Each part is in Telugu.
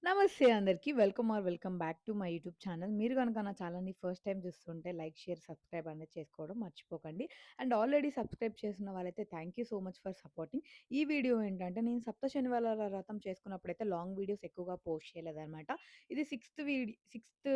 నమస్తే అందరికి. Welcome back to my YouTube channel. మీరు గనుక నా ఛానల్‌ని ఫస్ట్ టైమ్ చూస్తుంటే లైక్, షేర్, సబ్స్క్రైబ్ అనేది చేసుకోవడం మర్చిపోకండి. అండ్ ఆల్రెడీ సబ్స్క్రైబ్ చేసిన వాళ్ళైతే thank you so much for supporting. ఈ వీడియో ఏంటంటే నేను సప్త శనివారాల వ్రతం చేసుకున్నప్పుడైతే లాంగ్ వీడియోస్ ఎక్కువగా పోస్ట్ చేయలేదనమాట. ఇది సిక్స్త్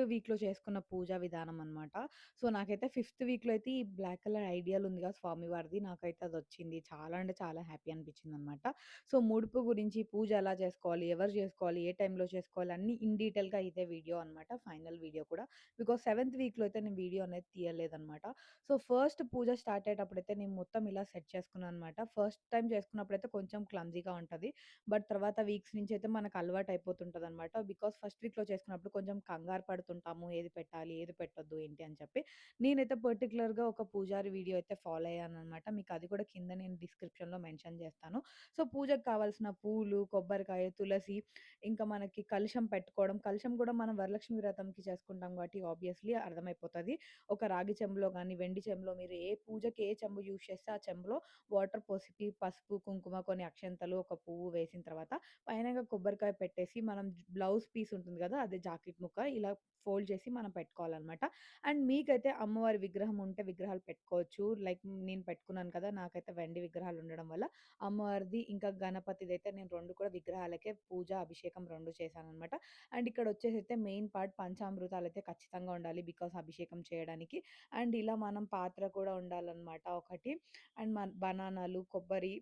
వీక్‌లో చేసుకున్న పూజా విధానం అనమాట. సో, నాకైతే ఫిఫ్త్ వీక్‌లో అయితే ఈ బ్లాక్ కలర్ ఐడియల్ ఉందిగా స్వామివారిది నాకైతే అదొచ్చింది. చాలా అంటే చాలా హ్యాపీ అనిపించిందనమాట. సో, ముడుపు గురించి పూజ ఎలా చేసుకోవాలి? ఎవరు చేసుకోవాలి? ఏ టైంలో చేసుకోవాలి? అన్నీ ఇన్ డీటెయిల్‌గా ఇదే వీడియో అనమాట. ఫైనల్ వీడియో కూడా. బికాజ్ సెవెంత్ వీక్‌లో అయితే నేను వీడియో అనేది తీయలేదనమాట. సో, ఫస్ట్ పూజ స్టార్ట్ అయ్యేటప్పుడైతే నేను మొత్తం ఇలా సెట్ చేసుకున్నాననమాట. ఫస్ట్ టైమ్ చేసుకున్నప్పుడైతే కొంచెం క్లమ్జీగా ఉంటది. బట్ తర్వాత వీక్స్ నుంచి అయితే మనకు అలవాటు అయిపోతుంటదనమాట. బికాజ్ ఫస్ట్ వీక్‌లో చేసుకున్నప్పుడు కొంచెం కంగారు పడుతుంటాము. ఏది పెట్టాలి? ఏది పెట్టొద్దు? ఏంటి అని చెప్పి. నేనైతే పర్టిక్యులర్‌గా ఒక పూజారి వీడియో అయితే ఫాలో అయ్యాననమాట. మీకు అది కూడా కింద నేను డిస్క్రిప్షన్‌లో మెన్షన్ చేస్తాను. సో, పూజకు కావాల్సిన పూలు, కొబ్బరికాయ, తులసి, ఇంకా మనకి కలశం పెట్టుకోవడం. కలశం కూడా మనం వరలక్ష్మి వ్రతంకి చేసుకుంటాం కాబట్టి ఆబ్వియస్‌లీ అర్థమైపోతది. ఒక రాగి చెంబులో గానీ, వెండి చెంబులో మీరు ఏ పూజకి ఏ చెంబు యూజ్ చేస్తే ఆ చెంబులో వాటర్ పోసి, పసుపు, కుంకుమ, కొన్ని అక్షంతలు, ఒక పువ్వు వేసిన తర్వాత పైనంగా కొబ్బరికాయ పెట్టేసి మనం బ్లౌజ్ పీస్ ఉంటుంది గదా! అదే జాకెట్ ముక్క ఇలా ఫోల్డ్ చేసి మనం పెట్టుకోవాలనమాట. అండ్ మీకైతే అమ్మవారి విగ్రహం ఉంటే విగ్రహాలు పెట్టుకోవచ్చు. లైక్ నేను పెట్టుకున్నాను కదా! నాకైతే వెండి విగ్రహాలు ఉండడం వల్ల అమ్మవారిది, ఇంకా గణపతిదైతే నేను 2 కూడా విగ్రహాలకే పూజ, అభిషేకం 2 చేశాననమాట. అండ్ ఇక్కడొచ్చేసైతే మెయిన్ పార్ట్ పంచామృతాలైతే ఖచ్చితంగా ఉండాలి. బికాజ్ అభిషేకం చేయడానికి. అండ్ ఇలా మనం పాత్ర కూడా ఉండాలనమాట ఒకటి. అండ్ బనానాలు, కొబ్బరి,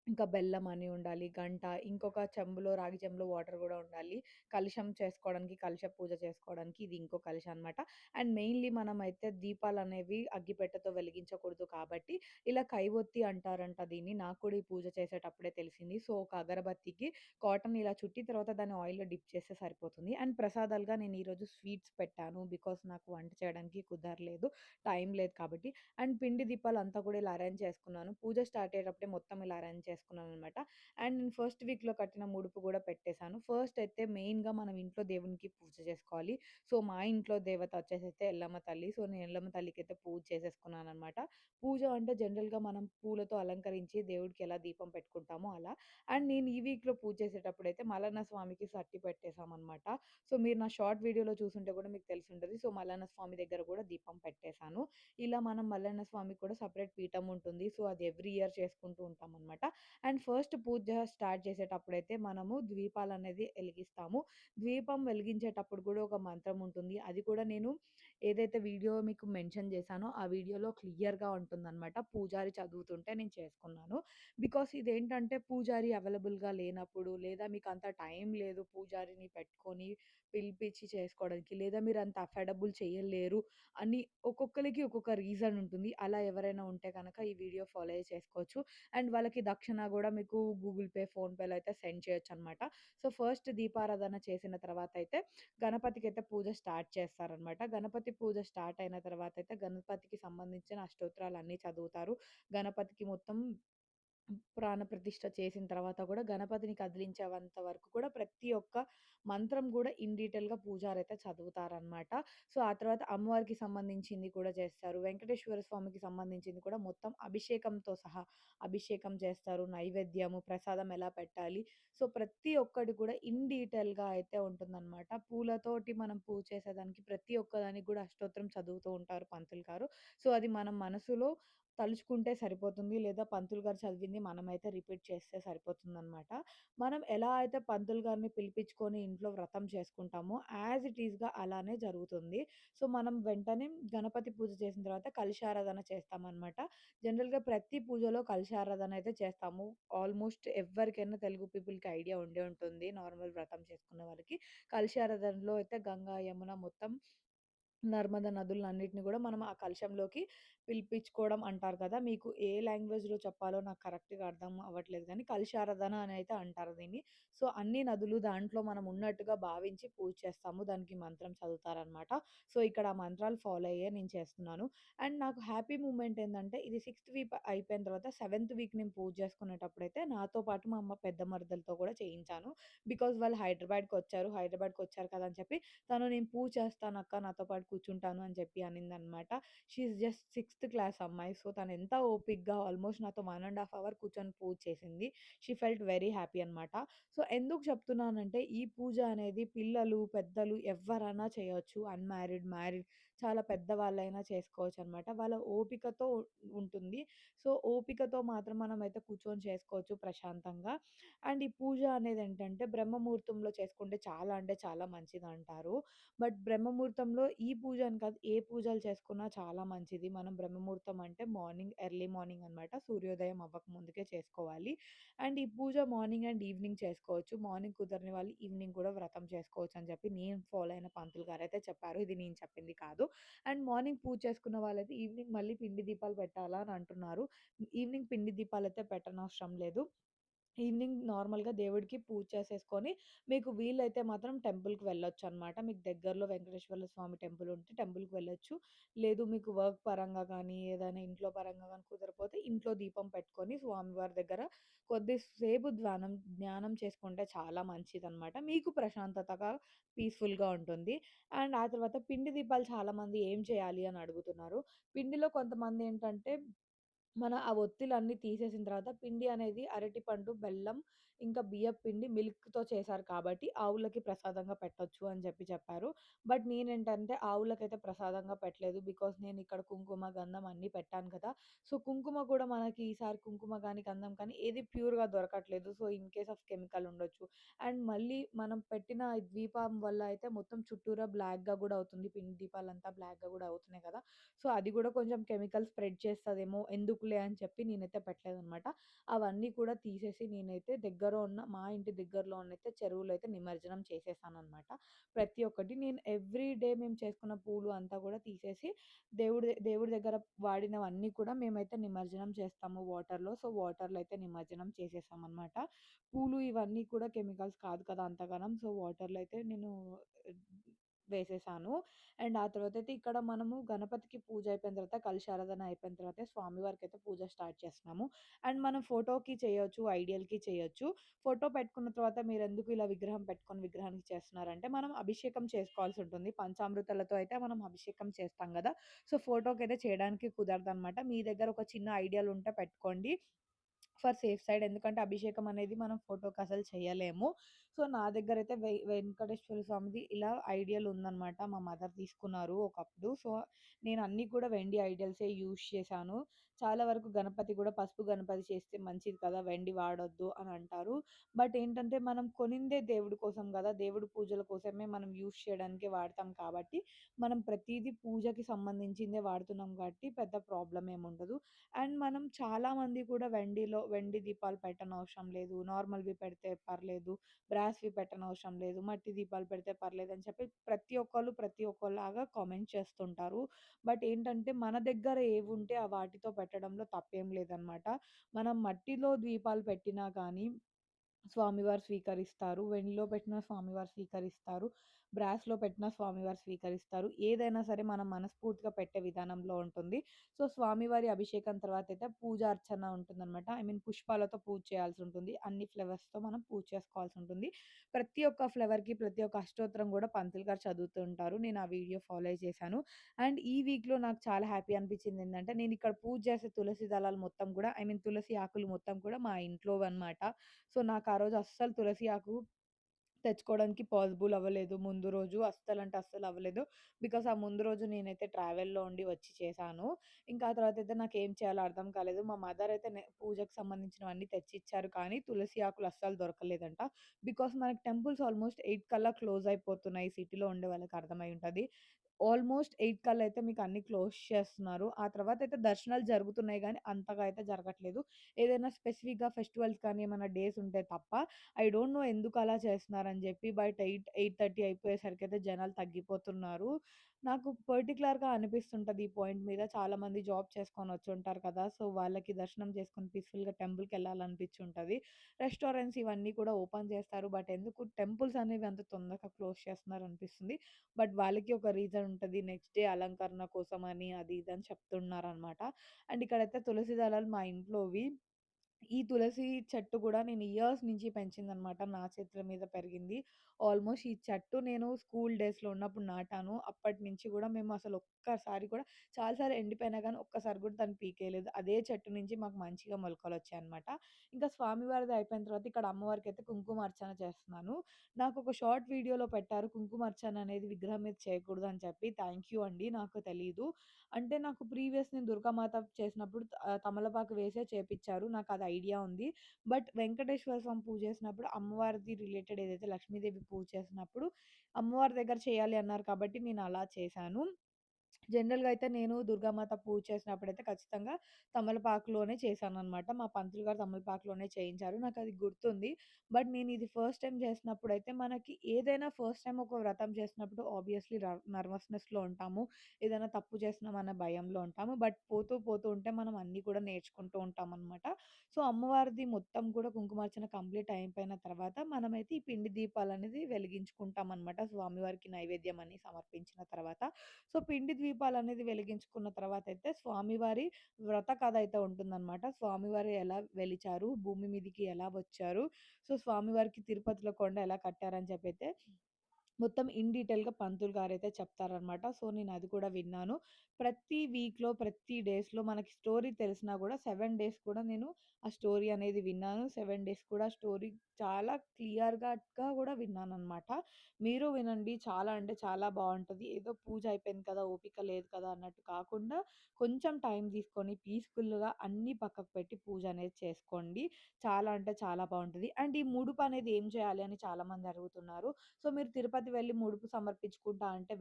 ఇంకా బెల్లం అని ఉండాలి. గంట, ఇంకొక చెంబులో రాగి చెంబులో వాటర్ గూడా ఉండాలి. కలశం చేసుకోవడానికి, కలశ పూజ చేసుకోవడానికి ఇది ఇంకో కలశం అనమాట. అండ్ మెయిన్‌లీ మనమైతే దీపాలనేవి అగ్గిపెట్టెతో వెలిగించకూడదు కాబట్టి, ఇలా కైవొత్తి అంటారంట దీన్ని. నాకు కూడా ఈ పూజ చేసేటప్పుడే తెలిసింది. సో, ఒక అగరబత్తికి కాటన్ ఇలా చుట్టి తర్వాత దాన్ని ఆయిల్‌లో డిప్ చేస్తే సరిపోతుంది. అండ్ ప్రసాదాలుగా నేను ఈరోజు స్వీట్స్ పెట్టాను. బికాజ్ నాకు వంట చేయడానికి కుదరలేదు. టైం లేదు కాబట్టి. అండ్ పిండి దీపాలంతా కూడా ఇలా అరేంజ్ చేసుకున్నాను. పూజ స్టార్ట్ అయ్యేటప్పుడే మొత్తం ఇలా అరేంజ్ చేసుకున్నాననమాట. అండ్ నేను ఫస్ట్ వీక్‌లో కట్టిన ముడుపు గూడా పెట్టేసాను. ఫస్ట్ అయితే మెయిన్‌గా మనం ఇంట్లో దేవునికి పూజ చేసుకోవాలి. సో, మా ఇంట్లో దేవత వచ్చేసైతే ఎల్లమ్మ తల్లి. సో, నేను ఎల్లమ్మ తల్లికైతే పూజ చేసేసుకున్నాననమాట. పూజ అంటే జనరల్‌గా మనం పూలతో అలంకరించి దేవుడికి ఎలా దీపం పెట్టుకుంటామో అలా. అండ్ నేను ఈ వీక్‌లో పూజ చేసేటప్పుడైతే మల్లన్న స్వామికి సట్టి పెట్టేసామనమాట. సో, మీరు నా షార్ట్ వీడియోలో చూసుంటే గూడా మీకు తెలిసుంటది. సో, మల్లన్న స్వామి దగ్గర గూడా దీపం పెట్టేసాను. ఇలా మనం మల్లన్న స్వామికి కూడా సెపరేట్ పీఠం ఉంటుంది. సో, అది ఎవ్రీ ఇయర్ చేసుకుంటూ ఉంటామనమాట. అండ్ ఫస్ట్ పూజ స్టార్ట్ చేసేటప్పుడైతే మనము ద్వీపాలనేది ఎలిగిస్తాము. ద్వీపం వెలిగించేటప్పుడు కూడా ఒక మంత్రం ఉంటుంది. అది కూడా నేను ఏదైతే వీడియో మీకు మెన్షన్ చేశానో, ఆ వీడియోలో క్లియర్‌గా ఉంటుందనమాట. పూజారి చదువుతుంటే నేను చేసుకున్నాను. బికాస్ ఇదేంటంటే పూజారి అవైలబుల్‌గా లేనప్పుడు, లేదా మీకంత టైం లేదు పూజారిని పెట్టుకొని పిలిపించి చేసుకోవడానికి, లేదా మీరంత అఫోర్డబుల్ చేయలేరు అని ఒక్కొక్కళ్ళకి ఒక్కొక్క రీజన్ ఉంటుంది. అలా ఎవరైనా ఉంటే గనక ఈ వీడియో ఫాలో అయ్యి చేసుకోవచ్చు. అండ్ వాళ్ళకి దక్షిణ గూడా మీకు గూగుల్ పే, ఫోన్‌పేలో అయితే సెండ్ చేయొచ్చనమాట. సో, ఫస్ట్ దీపారాధన చేసిన తర్వాతయితే గణపతికైతే పూజ స్టార్ట్ చేస్తారనమాట. గణపతి పూజ స్టార్ట్ అయిన తర్వాతయితే గణపతికి సంబంధించిన అష్టోత్తరాలన్నీ చదువుతారు. గణపతికి మొత్తం ప్రాణప్రతిష్ఠ చేసిన తర్వాత కూడా గణపతిని కదిలించేంత వరకు కూడా ప్రతి ఒక్క మంత్రం కూడా ఇన్ డీటెయిల్‌గా పూజారైతే చదువుతారనమాట. సో, ఆ తర్వాత అమ్మవారికి సంబంధించింది కూడా చేస్తారు. వెంకటేశ్వర స్వామికి సంబంధించింది కూడా మొత్తం అభిషేకంతో సహా అభిషేకం చేస్తారు. నైవేద్యము, ప్రసాదం ఎలా పెట్టాలి. సో, ప్రతి ఒక్కటి కూడా ఇన్ డీటెయిల్‌గా అయితే ఉంటుందనమాట. పూలతోటి మనం పూజ చేసేదానికి ప్రతి ఒక్కదానికి కూడా అష్టోత్తరం చదువుతూ ఉంటారు పంతులు గారు. సో, అది మనం మనసులో తలుచుకుంటే సరిపోతుంది. లేదా పంతులు గారు చదివింది మనమైతే రిపీట్ చేస్తే సరిపోతుందనమాట. మనం ఎలా అయితే పంతులు గారిని పిలిపించుకొని ఇంట్లో వ్రతం చేసుకుంటామో యాజ్ ఇట్ ఈస్‌గా అలానే జరుగుతుంది. సో, మనం వెంటనే గణపతి పూజ చేసిన తర్వాత కలశారాధన చేస్తామనమాట. జనరల్‌గా ప్రతి పూజలో కలశారాధన అయితే చేస్తాము. ఆల్మోస్ట్ ఎవ్వరికైనా తెలుగు పీపుల్‌కి ఐడియా ఉండే ఉంటుంది. నార్మల్ వ్రతం చేసుకునే వాళ్ళకి. కలశారాధనలో అయితే గంగా, యమున మొత్తం నర్మదా నదులన్నిటిని గూడా మనం ఆ కలశంలోకి పిలిపించుకోవడం అంటారు కదా! మీకు ఏ లాంగ్వేజ్‌లో చెప్పాలో నాకు కరెక్ట్‌గా అర్థం అవ్వట్లేదు గానీ, కలశారాధన అని అయితే అంటారు దీన్ని. సో, అన్ని నదులు దాంట్లో మనం ఉన్నట్టుగా భావించి పూజ చేస్తాము. దానికి మంత్రం చదువుతారనమాట. సో, ఇక్కడ ఆ మంత్రాలు ఫాలో అయ్యే నేను చేస్తున్నాను. అండ్ నాకు హ్యాపీ మూమెంట్ ఏందంటే, ఇది సిక్స్త్ వీక్ అయిపోయిన తర్వాత సెవెంత్ వీక్ నేను పూజ చేసుకునేటప్పుడైతే నాతో పాటు మా అమ్మ పెద్ద మరదలతో కూడా చేయించాను. బికాజ్ వాళ్ళు హైదరాబాద్‌కొచ్చారు. హైదరాబాద్‌కొచ్చారు కదా అని చెప్పి తను "నేను పూజ చేస్తానక్క నాతో పాటు కూర్చుంటాను అని చెప్పి అనిందనమాట. She is just sixth class అమ్మాయి. సో, తనెంత ఓపికగా ఆల్మోస్ట్ నాతో 1 ½ అవర్ కూర్చొని పూజ చేసింది. షీ ఫెల్ట్ వెరీ హ్యాపీ అనమాట. సో, ఎందుకు చెప్తున్నానంటే ఈ పూజ అనేది పిల్లలు, పెద్దలు ఎవ్వరైనా చేయొచ్చు. అన్‌మ్యారిడ్, మ్యారిడ్ చాలా పెద్దవాళ్ళైనా చేసుకోవచ్చనమాట. వాళ్ళ ఓపికతో ఉంటుంది. సో, ఓపికతో మాత్రం మనమైతే కూర్చొని చేసుకోవచ్చు ప్రశాంతంగా. అండ్ ఈ పూజ అనేదేంటంటే బ్రహ్మ ముహూర్తంలో చేసుకుంటే చాలా అంటే చాలా మంచిదంటారు. బట్ బ్రహ్మ ముహూర్తంలో ఈ పూజ అని కాదు, ఏ పూజలు చేసుకున్నా చాలా మంచిది. మనం బ్రహ్మ ముహూర్తం అంటే మార్నింగ్ ఎర్లీ మార్నింగ్ అనమాట. సూర్యోదయం అవ్వక ముందుకే చేసుకోవాలి. అండ్ ఈ పూజ మార్నింగ్ అండ్ ఈవినింగ్ చేసుకోవచ్చు. మార్నింగ్ కుదరని వాళ్ళు ఈవినింగ్ కూడా వ్రతం చేసుకోవచ్చు అని చెప్పి నేను ఫాలో అయిన పంతులు గారైతే చెప్పారు. ఇది నేను చెప్పింది కాదు. అండ్ మార్నింగ్ పూజ చేసుకున్న వాళ్ళైతే ఈవినింగ్ మళ్ళీ పిండి దీపాలు పెట్టాలా అని అంటున్నారు. ఈవినింగ్ పిండి దీపాలైతే పెట్టనవసరం లేదు. ఈవినింగ్ నార్మల్‌గా దేవుడికి పూజ చేసేసుకొని, మీకు వీలైతే మాత్రం టెంపుల్‌కి వెళ్ళొచ్చనమాట. మీకు దగ్గరలో వెంకటేశ్వర స్వామి టెంపుల్ ఉంటే టెంపుల్‌కి వెళ్ళొచ్చు. లేదు మీకు వర్క్ పరంగా గానీ, ఏదైనా ఇంట్లో పరంగా గానీ కుదరపోతే ఇంట్లో దీపం పెట్టుకొని స్వామివారి దగ్గర కొద్దిసేపు ధ్యానం చేసుకుంటే చాలా మంచిదనమాట. మీకు ప్రశాంతతగా, పీస్‌ఫుల్‌గా ఉంటుంది. అండ్ ఆ తర్వాత పిండి దీపాలు చాలామంది ఏం చేయాలి అని అడుగుతున్నారు. పిండిలో కొంతమందేంటంటే ఆ ఒత్తులన్నీ తీసేసిన తర్వాత పిండి అనేది అరటిపండు, బెల్లం, ఇంకా బియ్యపు పిండి, మిల్క్‌తో చేశారు కాబట్టి ఆవులకి ప్రసాదంగా పెట్టొచ్చు అని చెప్పారు. బట్ నేనేంటంటే ఆవులకైతే ప్రసాదంగా పెట్టలేదు. బికాజ్ నేనిక్కడ కుంకుమ, గంధం అన్నీ పెట్టాను కదా! సో, కుంకుమ కూడా మనకి ఈసారి కుంకుమ గానీ, గంధం కానీ ఏది ప్యూర్‌గా దొరకట్లేదు. So, in case of chemical ఉండొచ్చు. అండ్ మళ్ళీ మనం పెట్టిన ఈ దీపం వల్ల అయితే మొత్తం చుట్టూరా బ్లాక్‌గా గూడా అవుతుంది. పిండి దీపాలంతా బ్లాక్‌గా గూడా అవుతున్నాయి కదా! సో, అది గూడా కొంచెం కెమికల్ స్ప్రెడ్ చేస్తదేమో, ఎందుకులే అని చెప్పి నేనైతే పెట్టలేదనమాట. అవన్నీ కూడా తీసేసి నేనైతే మా ఇంటి దగ్గరలోనైతే చెరువులో అయితే నిమజ్జనం చేసేసాననమాట. ప్రతి ఒక్కటి నేను ఎవ్రీ డే మేము చేసుకున్న పూలు అంతా గూడా తీసేసి దేవుడి దగ్గర వాడినవన్నీ కూడా మేమైతే నిమజ్జనం చేస్తాము వాటర్‌లో. సో, వాటర్‌లో అయితే నిమజ్జనం చేసేసామనమాట. పూలు ఇవన్నీ కూడా కెమికల్స్ కాదు కదా అంతగనం. సో, వాటర్‌లో అయితే నేను వేసేసాను. అండ్ ఆ తర్వాతయితే ఇక్కడ మనము గణపతికి పూజ అయిపోయిన తర్వాత, కలశారాధన అయిపోయిన తర్వాత స్వామివారికైతే పూజ స్టార్ట్ చేస్తున్నాము. అండ్ మనం ఫోటోకి చేయొచ్చు, ఐడియల్‌కి చేయొచ్చు. ఫోటో పెట్టుకున్న తర్వాత మీరెందుకు ఇలా విగ్రహం పెట్టుకొని విగ్రహానికి చేస్తున్నారంటే, మనం అభిషేకం చేసుకోవాల్సుంటుంది. పంచామృతాలతో అయితే మనం అభిషేకం చేస్తాం గదా! సో, ఫోటోకైతే చేయడానికి కుదరదనమాట. మీ దగ్గర ఒక చిన్న ఐడియల్ ఉంటే పెట్టుకోండి. For safe side. ఎందుకంటే అభిషేకం అనేది మనం ఫోటోకి అసలు చేయలేము. సో, నా దగ్గరైతే వెంకటేశ్వర స్వామిది ఇలా ఐడియల్ ఉందనమాట. మా మదర్ తీసుకున్నారు ఒకప్పుడు. సో, నేను అన్నీ కూడా వెండి ఐడియల్సే యూజ్ చేశాను. చాలా వరకు గణపతి కూడా పసుపు గణపతి చేస్తే మంచిది కదా! వెండి వాడొద్దు అని అంటారు. బట్ ఏంటంటే మనం కొనిందే దేవుడి కోసం గదా! దేవుడి పూజల కోసమే మనం యూజ్ చేయడానికే వాడతాం కాబట్టి, మనం ప్రతీదీ పూజకి సంబంధించిందే వాడుతున్నాం కాబట్టి పెద్ద ప్రాబ్లమ్ ఏముండదు. అండ్ మనం చాలామంది కూడా వెండి దీపాలు పెట్టనవసరం లేదు. నార్మల్‌వి పెడితే పర్లేదు. బ్రాస్‌వి పెట్టనవసరం లేదు. మట్టి దీపాలు పెడితే పర్లేదని చెప్పి ప్రతి ఒక్కళ్ళు ప్రతి ఒక్కలాగా కామెంట్ చేస్తుంటారు. బట్ ఏంటంటే మన దగ్గర ఏవుంటే వాటితో పెట్టడంలో తప్పేం లేదనమాట. మనం మట్టిలో దీపాలు పెట్టినా కానీ స్వామివారు స్వీకరిస్తారు. వెండిలో పెట్టిన స్వామివారు స్వీకరిస్తారు. బ్రాస్‌లో పెట్టిన స్వామివారు స్వీకరిస్తారు. ఏదైనా సరే మనం మనస్ఫూర్తిగా పెట్టే విధానంలో ఉంటుంది. సో, స్వామివారి అభిషేకం తర్వాతయితే పూజార్చన ఉంటుందనమాట. ఐ మీన్ పుష్పాలతో పూజ చేయాల్సుంటుంది. అన్ని ఫ్లవర్స్‌తో మనం పూజ చేసుకోవాల్సుంటుంది. ప్రతి ఒక్క ఫ్లవర్‌కి ప్రతి ఒక్క అష్టోత్తరం గూడా పంతులు గారు చదువుతూ ఉంటారు. నేను ఆ వీడియో ఫాలో చేశాను. అండ్ ఈ వీక్‌లో నాకు చాలా హ్యాపీ అనిపించిందేంటంటే, నేనిక్కడ పూజ చేసే తులసి దళాలు మొత్తం గూడా ఐ మీన్ తులసి ఆకులు మొత్తం కూడా మా ఇంట్లోవనమాట. సో, నాకు ఆ రోజు అస్సలు తులసి ఆకు తెచ్చుకోవడానికి పాసిబుల్ అవ్వలేదు. ముందు రోజు అస్సలంటే అస్సలు అవ్వలేదు. బికాజ్ ఆ ముందు రోజు నేనైతే ట్రావెల్‌లో ఉండి వచ్చి చేశాను. ఇంకా ఆ తర్వాతయితే నాకేం చేయాలో అర్థం కాలేదు. మా మదర్ అయితే పూజకు సంబంధించినవన్నీ తెచ్చిచ్చారు. కానీ తులసి ఆకులు అస్సలు దొరకలేదంట. బికాజ్ మనకి టెంపుల్స్ ఆల్మోస్ట్ 8 కల్లా క్లోజ్ అయిపోతున్నాయి. సిటీలో ఉండే వాళ్ళకి అర్థమై ఉంటది. ఆల్మోస్ట్ 8 కల్లా అయితే మీకు అన్నీ క్లోజ్ చేస్తున్నారు. ఆ తర్వాతయితే దర్శనాలు జరుగుతున్నాయి గానీ, అంతగా అయితే జరగట్లేదు. ఏదైనా స్పెసిఫిక్‌గా ఫెస్టివల్స్ కానీ ఏమన్నా డేస్ ఉంటే తప్ప ఐ డోంట్ నో ఎందుకలా చేస్తున్నారని జెప్పి. బట్ 8:30 అయిపోయేసరికైతే జనాలు తగ్గిపోతున్నారు. నాకు పర్టిక్యులర్‌గా అనిపిస్తుంటది ఈ పాయింట్ మీద. చాలామంది జాబ్ చేసుకొనొచ్చుంటారు కదా! సో, వాళ్ళకి దర్శనం చేసుకొని పీస్‌ఫుల్‌గా టెంపుల్‌కెళ్ళాలనిపిచ్చుంటది. రెస్టారెంట్స్ ఇవన్నీ కూడా ఓపెన్ చేస్తారు. బట్ ఎందుకు టెంపుల్స్ అనేవి అంత తొందరగా క్లోజ్ చేస్తున్నారనిపిస్తుంది. బట్ వాళ్ళకి ఒక రీజన్ ఉంటది. నెక్స్ట్ డే అలంకరణ కోసమని అది ఇది అని చెప్తున్నారనమాట. అండ్ ఇక్కడైతే తులసి దళాలు మా ఇంట్లోవి. ఈ తులసి చెట్టు గూడా నేను ఇయర్స్ నుంచి పెంచిందనమాట. నా చేతుల మీద పెరిగింది. ఆల్మోస్ట్ ఈ చెట్టు నేను స్కూల్ డేస్‌లో ఉన్నప్పుడు నాటాను. అప్పటినుంచి గూడా మేము అసలు ఒక్కసారి కూడా చాలా సార్లు ఎండిపోయినా గానీ ఒక్కసారి కూడా దాన్ని పీకేయలేదు. అదే చెట్టు నుంచి మాకు మంచిగా మొలకలొచ్చాయన్నమాట. ఇంకా స్వామివారిది అయిపోయిన తర్వాత ఇక్కడ అమ్మవారికైతే కుంకుమార్చన చేస్తున్నాను. నాకొక షార్ట్ వీడియోలో పెట్టారు కుంకుమార్చన అనేది విగ్రహం మీద చేయకూడదు అని చెప్పి. థాంక్ యూ అండి. నాకు తెలీదు. అంటే నాకు నేను దుర్గామాత చేసినప్పుడు తమలపాకు వేసే చేపిచ్చారు. నాకది ఐడియా ఉంది. బట్ వెంకటేశ్వర స్వామి పూజ చేసినప్పుడు అమ్మవారిది రిలేటెడ్ ఏదైతే లక్ష్మీదేవి పూజ చేసినప్పుడు అమ్మవారి దగ్గర చేయాలి అన్నారు కాబట్టి నేను అలా చేశాను. జనరల్‌గా అయితే నేను దుర్గామాత పూజ చేసినప్పుడైతే ఖచ్చితంగా తమలపాకులోనే చేశాననమాట. మా పంతులు గారు తమలపాకులోనే చేయించారు. నాకది గుర్తుంది. బట్ నేనిది ఫస్ట్ టైమ్ చేసినప్పుడైతే మనకి ఏదైనా ఫస్ట్ టైమ్ ఒక వ్రతం చేసినప్పుడు ఆబ్వియస్‌లీ నర్వస్‌నెస్‌లో ఉంటాము. ఏదైనా తప్పు చేస్తున్నామన్న భయంలో ఉంటాము. బట్ పోతూ పోతూ ఉంటే మనం అన్నీ కూడా నేర్చుకుంటూ ఉంటామనమాట. సో, అమ్మవారిది మొత్తం కూడా కుంకుమార్చన కంప్లీట్ అయిపోయిన తర్వాత మనమైతే ఈ పిండి దీపాలనేది వెలిగించుకుంటామనమాట. స్వామివారికి నైవేద్యం అని సమర్పించిన తర్వాత. సో, పిండి ద్వీపాలనేది వెలిగించుకున్న తర్వాతయితే స్వామివారి వ్రత కథ అయితే ఉంటుందనమాట. స్వామివారు ఎలా వెలిచారు, భూమి మీదకి ఎలా వచ్చారు, సో, స్వామివారికి తిరుపతిలో కొండ ఎలా కట్టారని చెప్పైతే మొత్తం ఇన్ డీటెయిల్‌గా పంతులు గారైతే చెప్తారనమాట. సో, నేనది కూడా విన్నాను. ప్రతి వీక్‌లో, ప్రతి డేస్‌లో మనకి స్టోరీ తెలిసినా గూడా 7 డేస్ కూడా నేను ఆ స్టోరీ అనేది విన్నాను. 7 డేస్ కూడా స్టోరీ చాలా క్లియర్‌గా గూడా విన్నాననమాట. మీరు వినండి. చాలా అంటే చాలా బావుంటది. ఏదో పూజ అయిపోయింది కదా! ఓపిక లేదు కదా! అన్నట్టు కాకుండా కొంచెం టైం తీసుకొని పీస్‌ఫుల్‌గా అన్నీ పక్కకు పెట్టి పూజ అనేది చేసుకోండి. చాలా అంటే చాలా బావుంటది. అండ్ ఈ ముడుపనేది ఏం చేయాలి అని చాలామంది అడుగుతున్నారు. సో, మీరు తిరుపతి వెళ్లి ముడుపు సమర్పించుకుంటా అంటే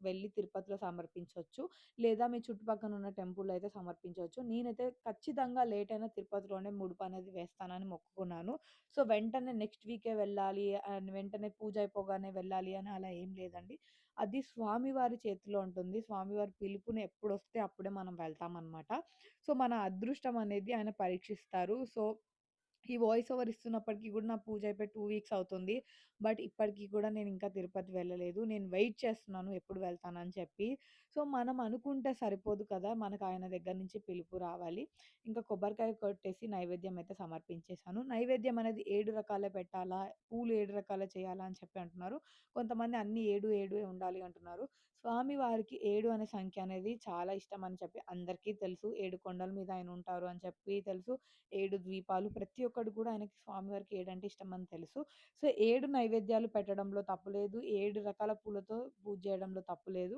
వెళ్లి తిరుపతిలో సమర్పించొచ్చు. లేదా మీ చుట్టుపక్కన ఉన్న టెంపుల్‌లో అయితే సమర్పించొచ్చు. నేనైతే ఖచ్చితంగా లేట్ అయినా తిరుపతిలోనే ముడుపనేది వేస్తానని మొక్కుకున్నాను. సో, వెంటనే నెక్స్ట్ వీకే వెళ్ళాలి అండ్ వెంటనే పూజ అయిపోగానే వెళ్ళాలి అని అలా ఏం లేదండి. అది స్వామివారి చేతిలో ఉంటుంది. స్వామివారి పిలుపుని ఎప్పుడొస్తే అప్పుడే మనం వెళ్తామనమాట. సో, మన అదృష్టం అనేది ఆయన పరీక్షిస్తారు. సో, ఈ వాయిస్ ఓవర్ ఇస్తున్నప్పటికి గూడా నా పూజ అయిపోయి 2 వీక్స్ అవుతుంది. బట్ ఇప్పటికి కూడా నేనింకా తిరుపతి వెళ్ళలేదు. నేను వెయిట్ చేస్తున్నాను ఎప్పుడు వెళ్తానని చెప్పి. సో, మనం అనుకుంటే సరిపోదు కదా! మనకు ఆయన దగ్గర నుంచి పిలుపు రావాలి. ఇంకా కొబ్బరికాయ కొట్టేసి నైవేద్యం అయితే సమర్పించేసాను. నైవేద్యం అనేది 7 రకాలే పెట్టాలా? పూలు 7 రకాలే చేయాలా? అని చెప్పి అంటున్నారు. కొంతమంది అన్నీ 7, 7 ఉండాలి అంటున్నారు. స్వామివారికి 7 అనే సంఖ్య అనేది చాలా ఇష్టం అని చెప్పి అందరికీ తెలుసు. 7 కొండల మీద ఆయన ఉంటారు అని చెప్పి తెలుసు. 7 ద్వీపాలు ప్రతి ఒక్కటి కూడా ఆయనకి స్వామివారికి 7 అంటే ఇష్టమని తెలుసు. సో, 7 నైవేద్యాలు పెట్టడంలో తప్పు లేదు. 7 రకాల పూలతో పూజ చేయడంలో తప్పు లేదు.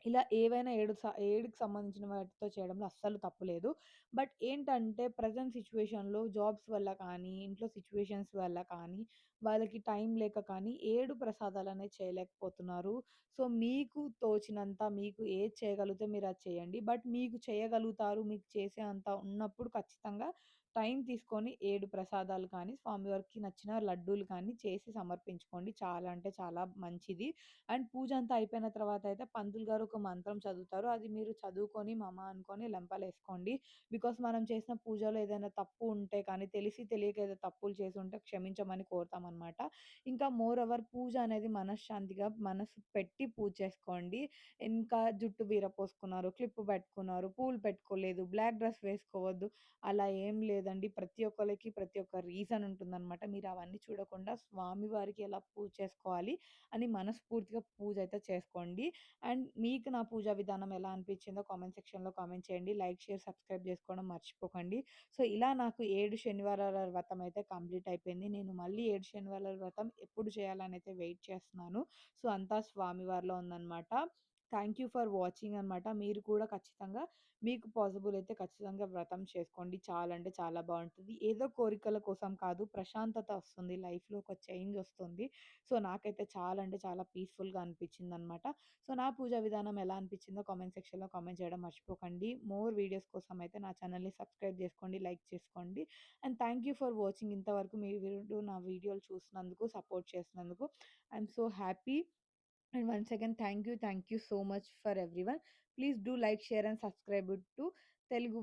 ఇలా ఏవైనా 7కి సంబంధించిన వాటితో చేయడంలో అస్సలు తప్పు లేదు. బట్ ఏంటంటే ప్రెజెంట్ సిట్యుయేషన్‌లో జాబ్స్ వల్ల కానీ, ఇంట్లో సిట్యుయేషన్స్ వల్ల కానీ, వాళ్ళకి టైం లేక కానీ 7 ప్రసాదాలనేవి చేయలేకపోతున్నారు. సో, మీకు తోచినంత మీకు ఏది చేయగలిగితే మీరది చేయండి. బట్ మీకు చేయగలుగుతారు, మీకు చేసే అంత ఉన్నప్పుడు ఖచ్చితంగా టైం తీసుకొని 7 ప్రసాదాలు కానీ, స్వామివారికి నచ్చిన లడ్డూలు కానీ చేసి సమర్పించుకోండి. చాలా అంటే చాలా మంచిది. అండ్ పూజ అంతా అయిపోయిన తర్వాత అయితే పంతులు గారు ఒక మంత్రం చదువుతారు. అది మీరు చదువుకొని మమ అనుకోని లెంపలేసుకోండి. బికాజ్ మనం చేసిన పూజలో ఏదైనా తప్పు ఉంటే కానీ తెలిసి తెలియక ఏదో తప్పులు చేసుంటే క్షమించమని కోరుతామనమాట. ఇంకా మోర్ ఓవర్ పూజ అనేది మనశ్శాంతిగా మనసు పెట్టి పూజ చేసుకోండి. ఇంకా జుట్టు విరపోసుకున్నారు, క్లిప్ పెట్టుకున్నారు, పూలు పెట్టుకోలేదు, బ్లాక్ డ్రెస్ వేసుకోవద్దు అలా ఏం లేదండి. ప్రతి ఒక్కళ్ళకి ప్రతి ఒక్క రీజన్ ఉంటుందనమాట. మీరు అవన్నీ చూడకుండా స్వామివారికి ఎలా పూజ చేసుకోవాలి అని మనస్ఫూర్తిగా పూజ అయితే చేసుకోండి. అండ్ మీకు నా పూజా విధానం ఎలా అనిపించిందో కామెంట్ సెక్షన్‌లో కామెంట్ చేయండి. లైక్, షేర్, సబ్స్క్రైబ్ చేసుకోవడం మర్చిపోకండి. సో, ఇలా నాకు 7 శనివారాల వ్రతం అయితే కంప్లీట్ అయిపోయింది. నేను మళ్ళీ 7 శనివారాల వ్రతం ఎప్పుడు చేయాలనైతే వెయిట్ చేస్తున్నాను. సో, అంతా స్వామివారిలో ఉందనమాట. థాంక్ యూ ఫర్ వాచింగ్ అనమాట. మీరు కూడా ఖచ్చితంగా మీకు పాసిబుల్ అయితే ఖచ్చితంగా వ్రతం చేసుకోండి. చాలా అంటే చాలా బావుంటది. ఏదో కోరికల కోసం కాదు, ప్రశాంతత వస్తుంది. లైఫ్‌లో ఒక చేంజ్ వస్తుంది. సో, నాకైతే చాలా అంటే చాలా పీస్‌ఫుల్‌గా అనిపించిందనమాట. సో, నా పూజా విధానం ఎలా అనిపించిందో కామెంట్ సెక్షన్‌లో కామెంట్ చేయడం మర్చిపోకండి. మోర్ వీడియోస్ కోసం అయితే నా ఛానెల్‌ని సబ్స్క్రైబ్ చేసుకోండి, లైక్ చేసుకోండి. And thank you for watching. ఇంతవరకు మీరు నా వీడియోలు చూసినందుకు, సపోర్ట్ చేసినందుకు. I am so happy. And once again, thank you so much for everyone. Please do like, share, and subscribe it to Telugu